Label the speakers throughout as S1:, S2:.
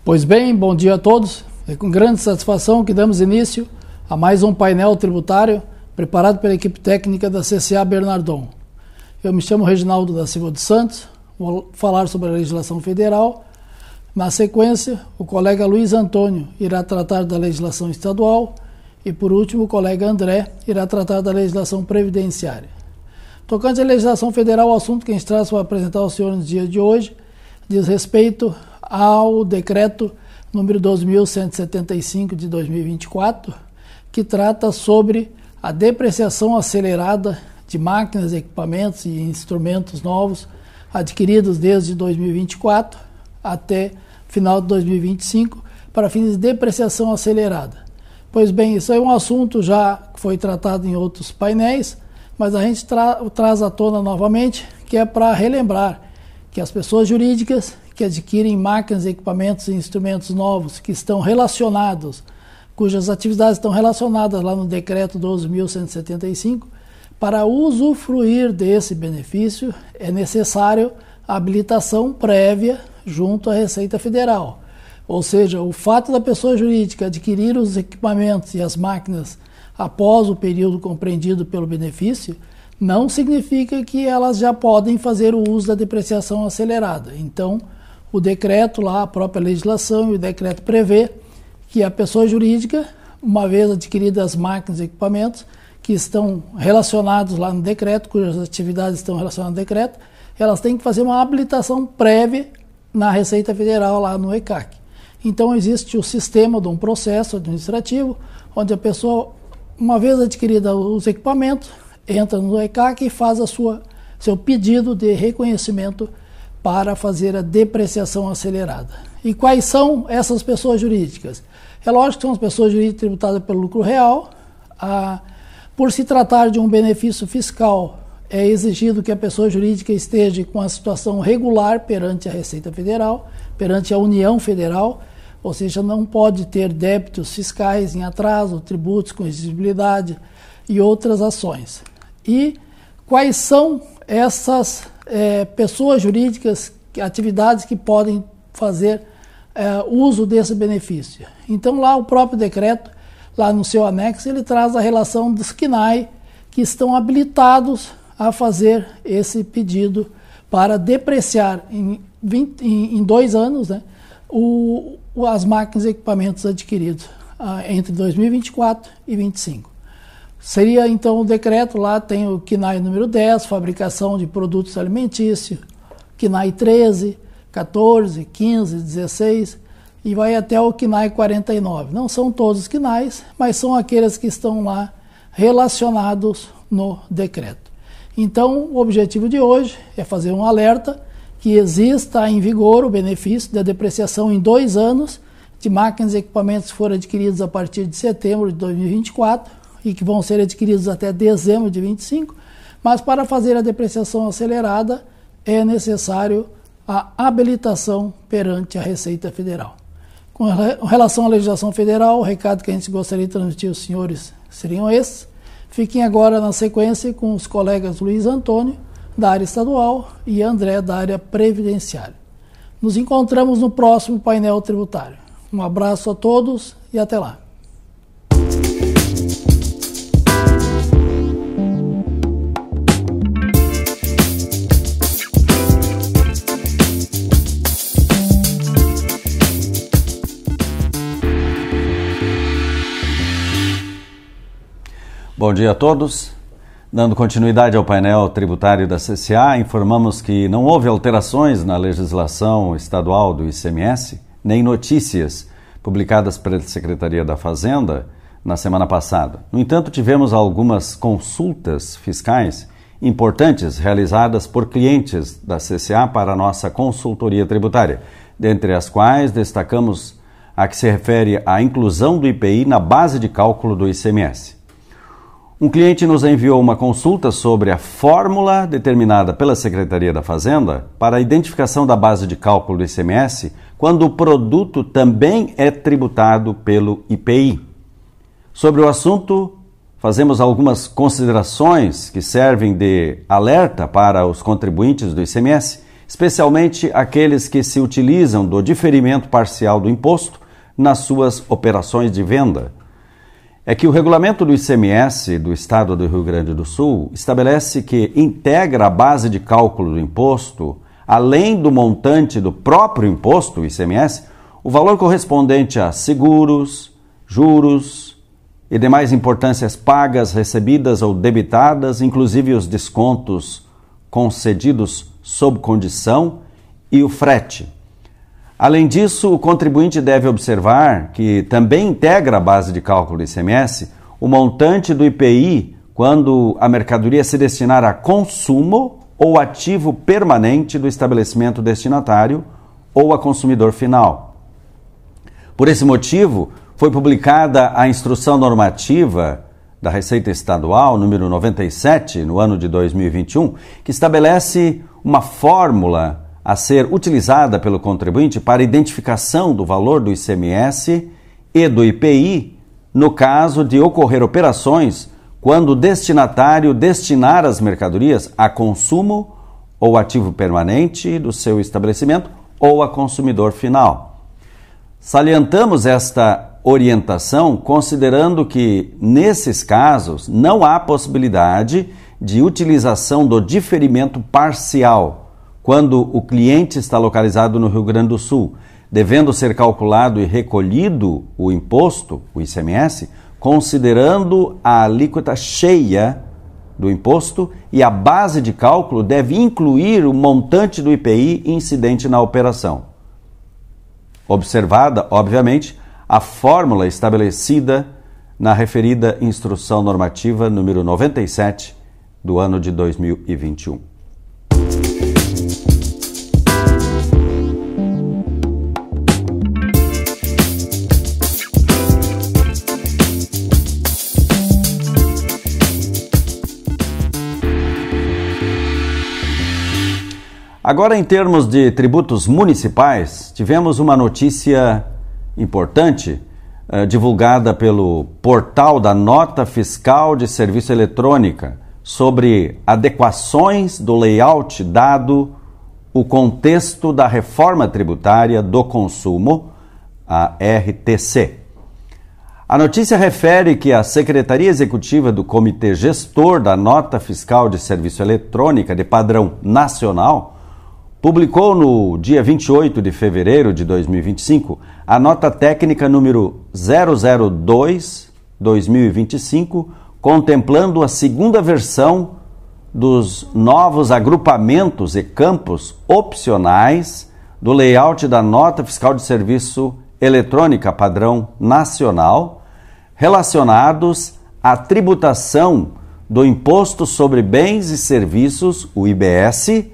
S1: Pois bem, bom dia a todos. É com grande satisfação que damos início a mais um painel tributário preparado pela equipe técnica da CCA Bernardon. Eu me chamo Reginaldo da Silva dos Santos, vou falar sobre a legislação federal. Na sequência, o colega Luiz Antônio irá tratar da legislação estadual e, por último, o colega André irá tratar da legislação previdenciária. Tocante à legislação federal, o assunto que a gente traz para apresentar ao senhor no dia de hoje diz respeito ao decreto número 12.175 de 2024, que trata sobre a depreciação acelerada de máquinas, equipamentos e instrumentos novos adquiridos desde 2024 até final de 2025 para fins de depreciação acelerada. Pois bem, isso é um assunto já que foi tratado em outros painéis, mas a gente traz à tona novamente, que é para relembrar que as pessoas jurídicas que adquirem máquinas, equipamentos e instrumentos novos que estão relacionados, cujas atividades estão relacionadas lá no decreto 12.175, para usufruir desse benefício é necessário a habilitação prévia junto à Receita Federal. Ou seja, o fato da pessoa jurídica adquirir os equipamentos e as máquinas após o período compreendido pelo benefício, não significa que elas já podem fazer o uso da depreciação acelerada. Então, o decreto lá, a própria legislação e o decreto prevê que a pessoa jurídica, uma vez adquiridas as máquinas e equipamentos que estão relacionados lá no decreto, cujas atividades estão relacionadas no decreto, elas têm que fazer uma habilitação prévia na Receita Federal lá no ECAC. Então existe o sistema de um processo administrativo, onde a pessoa, uma vez adquirida os equipamentos, entra no ECAC e faz seu pedido de reconhecimento para fazer a depreciação acelerada. E quais são essas pessoas jurídicas? É lógico que são as pessoas jurídicas tributadas pelo lucro real. Por se tratar de um benefício fiscal, é exigido que a pessoa jurídica esteja com a situação regular perante a Receita Federal, perante a União Federal, ou seja, não pode ter débitos fiscais em atraso, tributos com exigibilidade e outras ações. E quais são essas pessoas jurídicas, atividades que podem fazer uso desse benefício? Então lá o próprio decreto, lá no seu anexo, ele traz a relação dos CNAE que estão habilitados a fazer esse pedido para depreciar em 2 anos, né, as máquinas e equipamentos adquiridos entre 2024 e 2025. Seria então o decreto, lá tem o CNAE número 10, fabricação de produtos alimentícios, CNAE 13, 14, 15, 16 e vai até o CNAE 49. Não são todos os CNAEs, mas são aqueles que estão lá relacionados no decreto. Então, o objetivo de hoje é fazer um alerta que exista em vigor o benefício da depreciação em 2 anos de máquinas e equipamentos que foram adquiridos a partir de setembro de 2024 e que vão ser adquiridos até dezembro de 2025, mas para fazer a depreciação acelerada é necessário a habilitação perante a Receita Federal. Com relação à legislação federal, o recado que a gente gostaria de transmitir aos senhores seriam esses. Fiquem agora na sequência com os colegas Luiz Antônio, da área estadual, e André, da área previdenciária. Nos encontramos no próximo painel tributário. Um abraço a todos e até lá.
S2: Bom dia a todos. Dando continuidade ao painel tributário da CCA, informamos que não houve alterações na legislação estadual do ICMS, nem notícias publicadas pela Secretaria da Fazenda na semana passada. No entanto, tivemos algumas consultas fiscais importantes realizadas por clientes da CCA para a nossa consultoria tributária, dentre as quais destacamos a que se refere à inclusão do IPI na base de cálculo do ICMS. Um cliente nos enviou uma consulta sobre a fórmula determinada pela Secretaria da Fazenda para a identificação da base de cálculo do ICMS quando o produto também é tributado pelo IPI. Sobre o assunto, fazemos algumas considerações que servem de alerta para os contribuintes do ICMS, especialmente aqueles que se utilizam do diferimento parcial do imposto nas suas operações de venda. É que o regulamento do ICMS do Estado do Rio Grande do Sul estabelece que integra a base de cálculo do imposto, além do montante do próprio imposto, o ICMS, o valor correspondente a seguros, juros e demais importâncias pagas, recebidas ou debitadas, inclusive os descontos concedidos sob condição e o frete. Além disso, o contribuinte deve observar que também integra a base de cálculo do ICMS o montante do IPI quando a mercadoria se destinar a consumo ou ativo permanente do estabelecimento destinatário ou a consumidor final. Por esse motivo, foi publicada a Instrução Normativa da Receita Estadual, número 97, no ano de 2021, que estabelece uma fórmula a ser utilizada pelo contribuinte para identificação do valor do ICMS e do IPI no caso de ocorrer operações quando o destinatário destinar as mercadorias a consumo ou ativo permanente do seu estabelecimento ou a consumidor final. Salientamos esta orientação considerando que, nesses casos, não há possibilidade de utilização do diferimento parcial quando o cliente está localizado no Rio Grande do Sul, devendo ser calculado e recolhido o imposto, o ICMS, considerando a alíquota cheia do imposto, e a base de cálculo deve incluir o montante do IPI incidente na operação. Observada, obviamente, a fórmula estabelecida na referida Instrução Normativa número 97 do ano de 2021. Agora, em termos de tributos municipais, tivemos uma notícia importante divulgada pelo portal da Nota Fiscal de Serviço Eletrônica sobre adequações do layout dado o contexto da reforma tributária do consumo, a RTC. A notícia refere que a Secretaria Executiva do Comitê Gestor da Nota Fiscal de Serviço Eletrônica de padrão nacional publicou no dia 28 de fevereiro de 2025 a nota técnica número 002/2025, contemplando a segunda versão dos novos agrupamentos e campos opcionais do layout da Nota Fiscal de Serviço Eletrônica padrão nacional, relacionados à tributação do Imposto sobre Bens e Serviços, o IBS,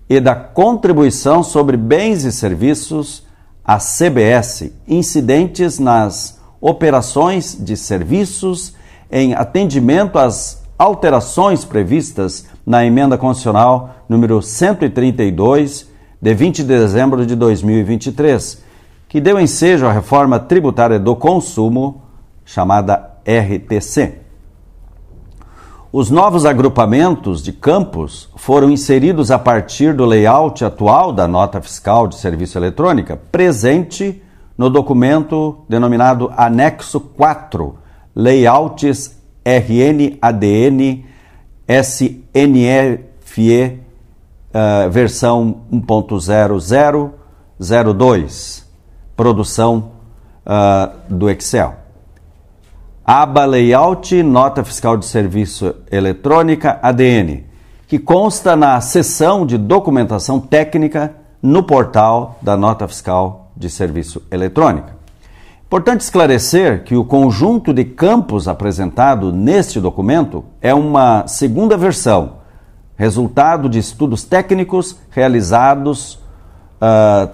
S2: e da Contribuição sobre Bens e Serviços, a CBS, incidentes nas operações de serviços em atendimento às alterações previstas na Emenda Constitucional número 132, de 20 de dezembro de 2023, que deu ensejo à reforma tributária do consumo, chamada RTC. Os novos agrupamentos de campos foram inseridos a partir do layout atual da Nota Fiscal de Serviço Eletrônica, presente no documento denominado Anexo 4, Layouts RN ADN SNFE, versão 1.0002, produção do Excel. Aba Layout Nota Fiscal de Serviço Eletrônica ADN, que consta na seção de documentação técnica no portal da Nota Fiscal de Serviço Eletrônica. Importante esclarecer que o conjunto de campos apresentado neste documento é uma segunda versão, resultado de estudos técnicos realizados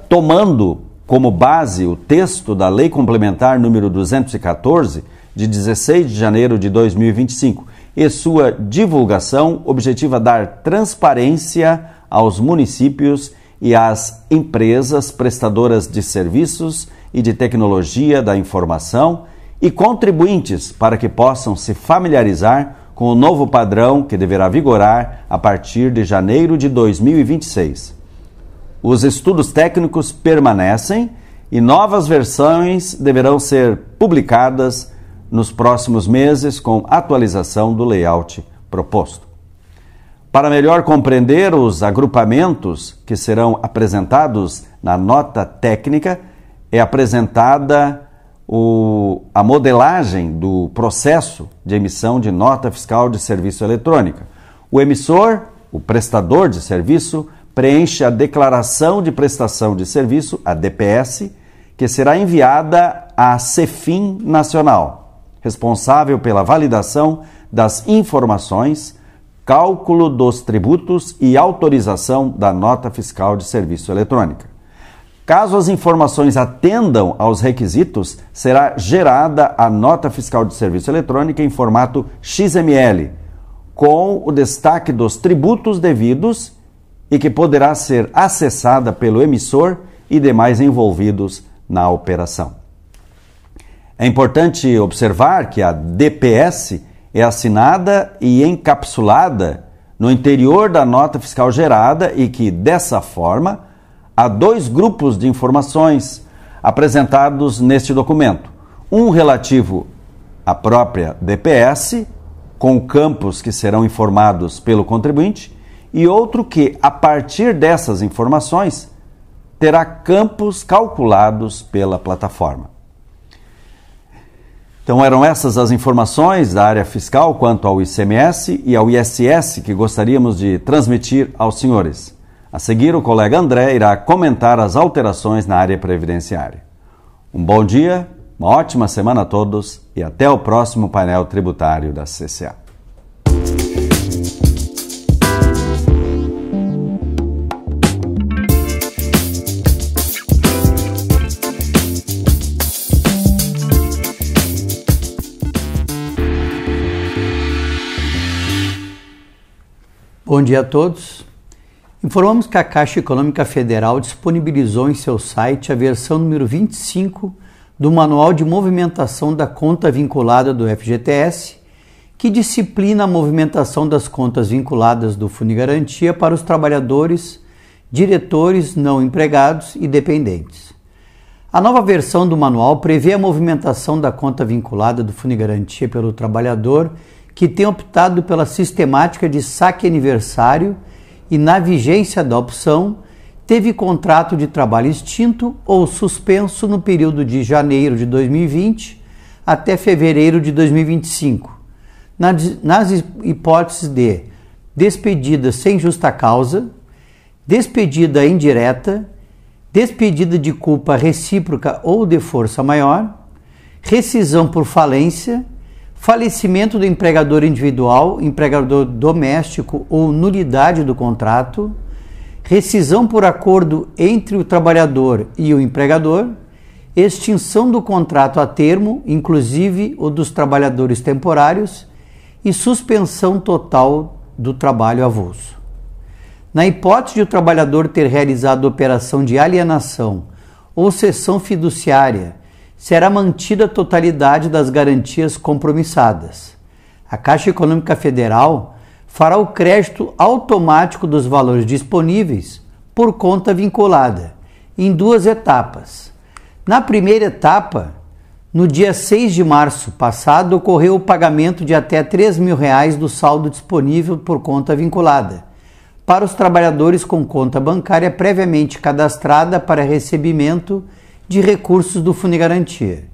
S2: tomando como base o texto da Lei Complementar número 214, de 16 de janeiro de 2025, e sua divulgação objetiva dar transparência aos municípios e às empresas prestadoras de serviços e de tecnologia da informação e contribuintes para que possam se familiarizar com o novo padrão que deverá vigorar a partir de janeiro de 2026. os estudos técnicos permanecem e novas versões deverão ser publicadas nos próximos meses com atualização do layout proposto. Para melhor compreender os agrupamentos que serão apresentados na nota técnica, é apresentada a modelagem do processo de emissão de nota fiscal de serviço eletrônica. O emissor, o prestador de serviço, preenche a declaração de prestação de serviço, a DPS, que será enviada à CEFIM Nacional, responsável pela validação das informações, cálculo dos tributos e autorização da nota fiscal de serviço eletrônica. Caso as informações atendam aos requisitos, será gerada a nota fiscal de serviço eletrônica em formato XML, com o destaque dos tributos devidos e que poderá ser acessada pelo emissor e demais envolvidos na operação. É importante observar que a DPS é assinada e encapsulada no interior da nota fiscal gerada e que, dessa forma, há dois grupos de informações apresentados neste documento. Um relativo à própria DPS, com campos que serão informados pelo contribuinte, e outro que, a partir dessas informações, terá campos calculados pela plataforma. Então eram essas as informações da área fiscal quanto ao ICMS e ao ISS que gostaríamos de transmitir aos senhores. A seguir, o colega André irá comentar as alterações na área previdenciária. Um bom dia, uma ótima semana a todos e até o próximo painel tributário da CCA.
S3: Bom dia a todos. Informamos que a Caixa Econômica Federal disponibilizou em seu site a versão número 25 do Manual de Movimentação da Conta Vinculada do FGTS, que disciplina a movimentação das contas vinculadas do Fundigarantia para os trabalhadores, diretores, não empregados e dependentes. A nova versão do manual prevê a movimentação da conta vinculada do Fundigarantia pelo trabalhador que tem optado pela sistemática de saque aniversário e, na vigência da opção, teve contrato de trabalho extinto ou suspenso no período de janeiro de 2020 até fevereiro de 2025, nas hipóteses de despedida sem justa causa, despedida indireta, despedida de culpa recíproca ou de força maior, rescisão por falência, falecimento do empregador individual, empregador doméstico ou nulidade do contrato, rescisão por acordo entre o trabalhador e o empregador, extinção do contrato a termo, inclusive o dos trabalhadores temporários, e suspensão total do trabalho avulso. Na hipótese de o trabalhador ter realizado operação de alienação ou cessão fiduciária, será mantida a totalidade das garantias compromissadas. A Caixa Econômica Federal fará o crédito automático dos valores disponíveis por conta vinculada, em duas etapas. Na primeira etapa, no dia 6 de março passado, ocorreu o pagamento de até R$ 3.000 do saldo disponível por conta vinculada, para os trabalhadores com conta bancária previamente cadastrada para recebimento de recursos do Fundigarantia.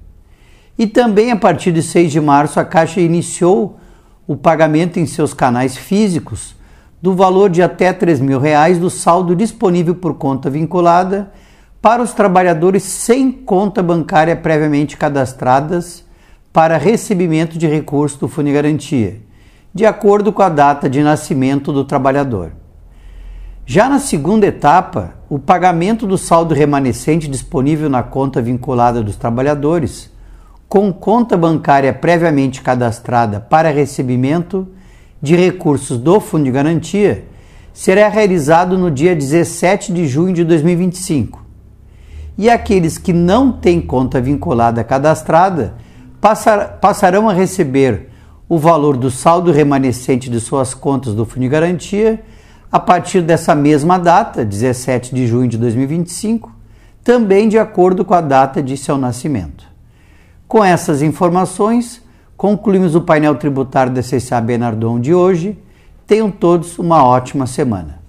S3: E também a partir de 6 de março a Caixa iniciou o pagamento em seus canais físicos do valor de até R$ 3.000 do saldo disponível por conta vinculada para os trabalhadores sem conta bancária previamente cadastradas para recebimento de recursos do Fundigarantia, de acordo com a data de nascimento do trabalhador. Já na segunda etapa, o pagamento do saldo remanescente disponível na conta vinculada dos trabalhadores, com conta bancária previamente cadastrada para recebimento de recursos do Fundo de Garantia, será realizado no dia 17 de junho de 2025. E aqueles que não têm conta vinculada cadastrada passarão a receber o valor do saldo remanescente de suas contas do Fundo de Garantia a partir dessa mesma data, 17 de junho de 2025, também de acordo com a data de seu nascimento. Com essas informações, concluímos o painel tributário da CCA Bernardon de hoje. Tenham todos uma ótima semana.